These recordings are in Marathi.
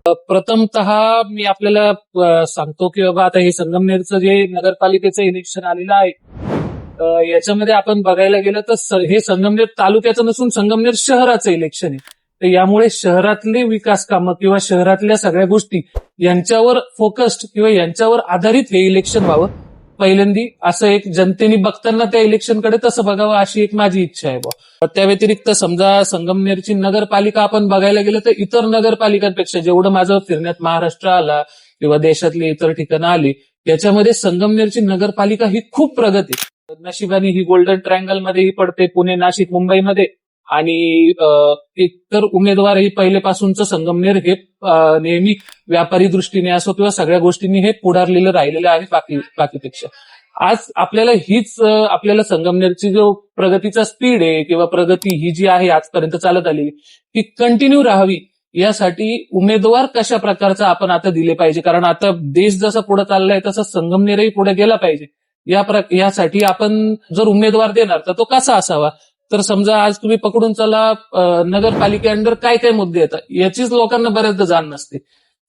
प्रथमतः मी आपल्याला सांगतो की बाबा आता हे संगमनेरचं जे नगरपालिकेचं इलेक्शन आलेलं आहे, याच्यामध्ये आपण बघायला गेलं तर हे संगमनेर तालुक्याचं नसून संगमनेर शहराचं इलेक्शन आहे. तर यामुळे शहरातले विकास कामं किंवा शहरातल्या सगळ्या गोष्टी यांच्यावर फोकस्ड किंवा यांच्यावर आधारित हे इलेक्शन व्हावं. पहिल्यांदी असं एक जनतेने बघताना त्या इलेक्शनकडे तसं बघावं अशी एक माझी इच्छा आहे बुवा. त्या व्यतिरिक्त समजा संगमनेरची नगरपालिका आपण बघायला गेलं तर इतर नगरपालिकांपेक्षा जेवढं माझं फिरण्यात महाराष्ट्र आला किंवा देशातली इतर ठिकाणं आली, याच्यामध्ये संगमनेरची नगरपालिका ही खूप प्रगती. नशिबाने ही गोल्डन ट्रायंगल मध्येही पडते, पुणे, नाशिक, मुंबईमध्ये. आणि इतर उमेदवारही पहिलेपासूनचं संगमनेर हे नेहमी व्यापारी दृष्टीने असो किंवा सगळ्या गोष्टींनी हे पुढारलेलं राहिलेलं आहे बाकीपेक्षा. आज आपल्याला संगमनेरची जो प्रगतीचा स्पीड आहे किंवा प्रगती ही जी आहे आजपर्यंत चालत आली ती कंटिन्यू राहावी, यासाठी उमेदवार कशा प्रकारचा आपण आता दिले पाहिजे. कारण आता देश जसा पुढे चाललाय तसं संगमनेरही पुढे गेला पाहिजे. यासाठी आपण जर उमेदवार देणार तर तो कसा असावा. तर समजा आज तुम्ही पकडून चला नगरपालिके अंडर काय काय मुद्दे येतात याचीच लोकांना बऱ्याचदा जाण नसते.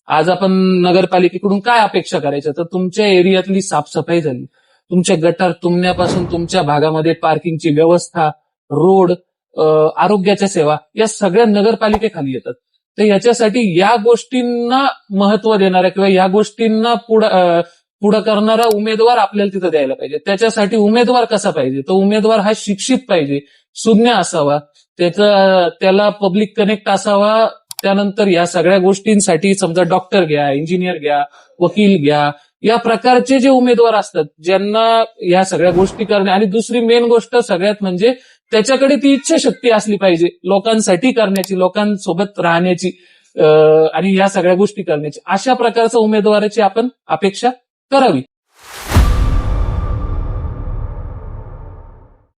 आज आपण नगरपालिकेकडून काय अपेक्षा करायच्या, तर तुमच्या एरियातली साफसफाई झाली, तुमच्या गटार तुंबण्यापासून तुमच्या भागामध्ये पार्किंगची व्यवस्था, रोड, आरोग्याच्या सेवा, या सगळ्या नगरपालिकेखाली येतात. तर याच्यासाठी या गोष्टींना महत्व देणाऱ्या किंवा या गोष्टींना पुढं करणारा उमेदवार आपल्याला तिथं द्यायला पाहिजे. त्याच्यासाठी उमेदवार कसा पाहिजे, तो उमेदवार हा शिक्षित पाहिजे, सुज्ञ असावा, त्याला पब्लिक कनेक्ट असावा. त्यानंतर या सगळ्या गोष्टींसाठी समजा डॉक्टर घ्या, इंजिनियर घ्या, वकील घ्या, या प्रकारचे जे उमेदवार असतात ज्यांना या सगळ्या गोष्टी करणे. आणि दुसरी मेन गोष्ट सगळ्यात म्हणजे त्याच्याकडे ती इच्छाशक्ती असली पाहिजे लोकांसाठी करण्याची, लोकांसोबत राहण्याची आणि या सगळ्या गोष्टी करण्याची. अशा प्रकारच्या उमेदवाराची आपण अपेक्षा करावी.